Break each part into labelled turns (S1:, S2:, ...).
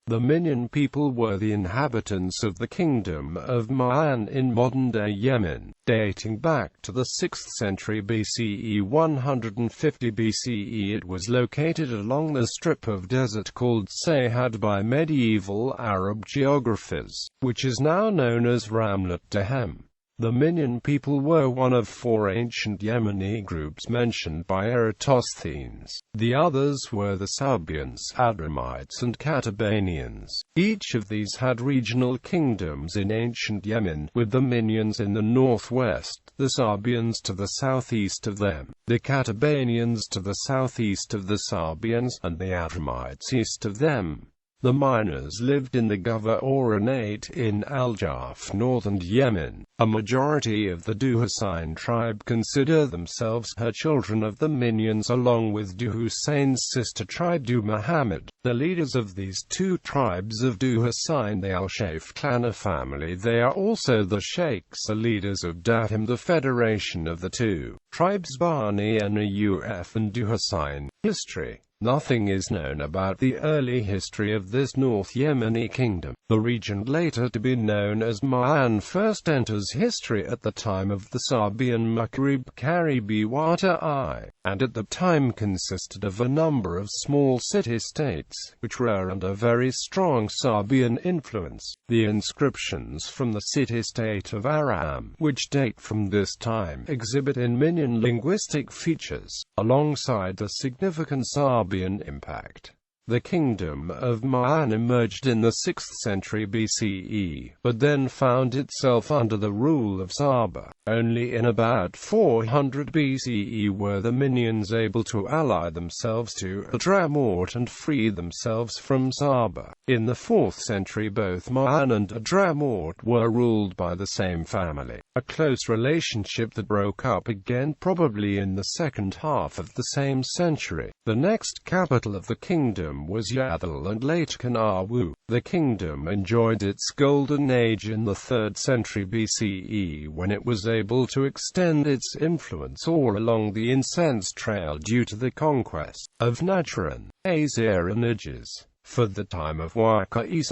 S1: The Minaean people were the inhabitants of the kingdom of Minaean in modern-day Yemen, dating back to the 6th century BCE. 150 BCE It was located along the strip of desert called Ṣayhad by medieval Arab geographers, which is now known as Ramlat Dehem. The Minaean people were one of 4 ancient Yemeni groups mentioned by Eratosthenes. The others were the Sabaeans, Ḥaḍramites and Qatabānians. Each of these had regional kingdoms in ancient Yemen, with the Minaeans in the northwest, the Sabaeans to the southeast of them, the Qatabānians to the southeast of the Sabaeans, and the Ḥaḍramites east of them. The miners lived in the Governorate in Al-Jaf, northern Yemen. A majority of the Duhussain tribe consider themselves her children of the Minaeans, along with Duhussain's sister tribe Muhammad. The leaders of these two tribes of Duhussain, the Al-Shaykh clan family, they are also the sheikhs, the leaders of Dehem, the federation of the two tribes Bani and Auf and Duhussain. History. Nothing is known about the early history of this North Yemeni kingdom. The region later to be known as Minaean first enters history at the time of the Sabaean Maghrib Caribbee Water I, and at the time consisted of a number of small city-states, which were under very strong Sabaean influence. The inscriptions from the city-state of Aram, which date from this time, exhibit in Minaean linguistic features, alongside the significant Sabaean impact. The kingdom of Minaean emerged in the 6th century BCE, but then found itself under the rule of Saba. Only in about 400 BCE were the Minaeans able to ally themselves to Hadramawt and free themselves from Saba. In the 4th century both Minaean and Hadramawt were ruled by the same family, a close relationship that broke up again probably in the second half of the same century. The next capital of the kingdom was Yathal and late Kanawu. The kingdom enjoyed its golden age in the 3rd century BCE, when it was able to extend its influence all along the incense trail due to the conquest of Najran, Asia and Ages. For the time of Waqi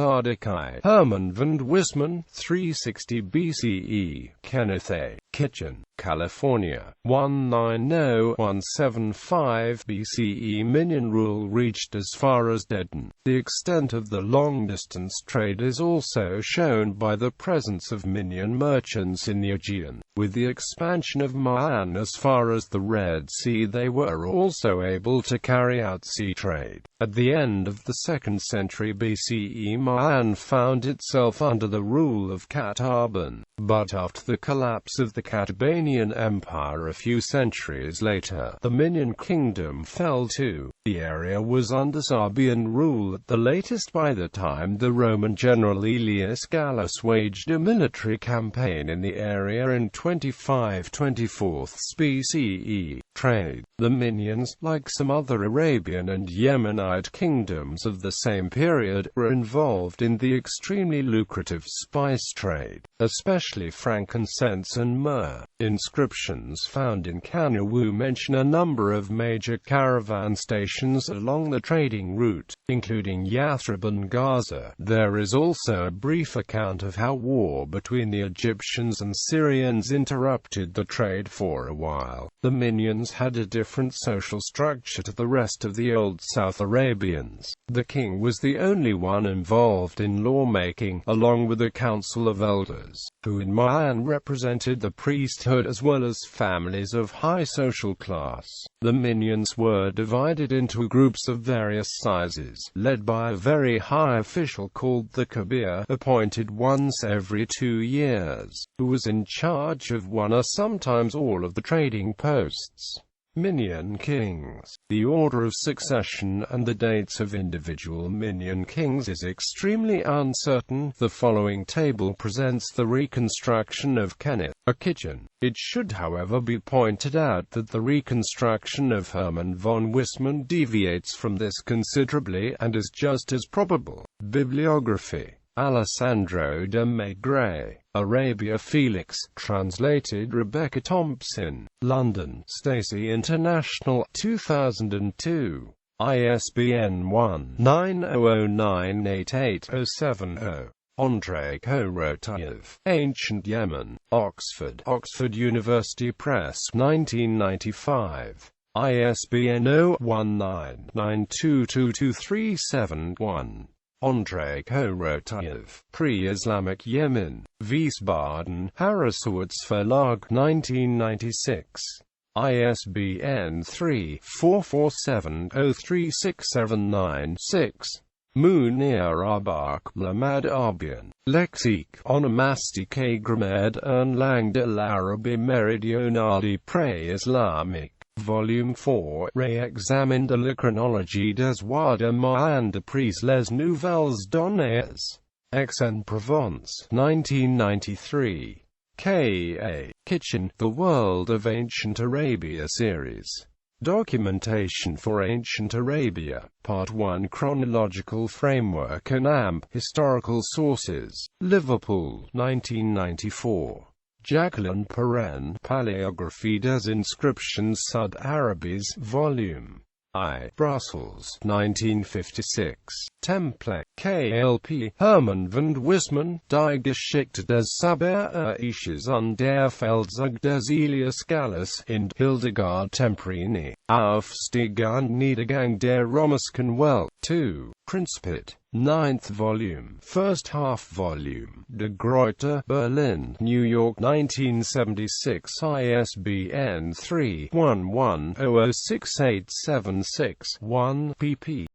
S1: Hermann van Wisman, 360 BCE, Kenneth A. Kitchen, California, 190175 BCE. Minaean rule reached as far as Dedan. The extent of the long-distance trade is also shown by the presence of Minaean merchants in the Aegean. With the expansion of Minaean as far as the Red Sea, they were also able to carry out sea trade. At the end of the 2nd century BCE, Minaean found itself under the rule of Qataban, but after the collapse of the Qatabānian Empire a few centuries later, the Minaean kingdom fell too. The area was under Sabaean rule at the latest by the time the Roman general Aelius Gallus waged a military campaign in the area in 25-24 BCE. Trade. The Minaeans, like some other Arabian and Yemenite kingdoms of the same period, were involved in the extremely lucrative spice trade, especially frankincense and myrrh. Inscriptions found in Kanawu mention a number of major caravan stations along the trading route, including Yathrib and Gaza. There is also a brief account of how war between the Egyptians and Syrians interrupted the trade for a while. The Minaeans had a different social structure to the rest of the old South Arabians. The king was the only one involved in lawmaking, along with a council of elders, who in Minaean represented the priesthood as well as families of high social class. The Minaeans were divided into groups of various sizes, led by a very high official called the Kabir, appointed once every 2 years, who was in charge of one or sometimes all of the trading posts. Minaean kings. The order of succession and the dates of individual Minaean kings is extremely uncertain. The following table presents the reconstruction of Kenneth A. Kitchen. It should however be pointed out that the reconstruction of Hermann von Wisman deviates from this considerably, and is just as probable. Bibliography. Alessandro de Maigret, Arabia Felix, translated Rebecca Thompson, London, Stacey International, 2002. ISBN 1-9009888070. Andrei Korotayev, Ancient Yemen, Oxford, Oxford University Press, 1995. ISBN 0-19-922237-1. Andrei Korotayev, Pre-Islamic Yemen, Wiesbaden, Harrisowitz Verlag, 1996. ISBN 3-447-03679-6. Munir Abak, Lamad Arbian, Lexique, Onomastique Grammaire en langue de l'Arabie méridionale pré-islamique. Volume 4, Réexamen de la chronologie des rois de Minaeans d'après les nouvelles données. Aix-en-Provence, 1993. K.A. Kitchen, The World of Ancient Arabia Series. Documentation for Ancient Arabia, Part 1 Chronological Framework and AMP, Historical Sources, Liverpool, 1994. Jacqueline Perrin, Paléographie des Inscriptions Sud-Arabes, Volume I, Brussels, 1956. Template, KLP, Hermann von Wissmann, Die Geschichte des Sabaeans und der Feldzug des Elias Gallus, in Hildegard Temprini, Aufstieg und Niedergang der Römischen Welt, 2, Principit, 9th volume, first half volume, De Gruyter, Berlin, New York, 1976, ISBN 3-11-006876-1, pp.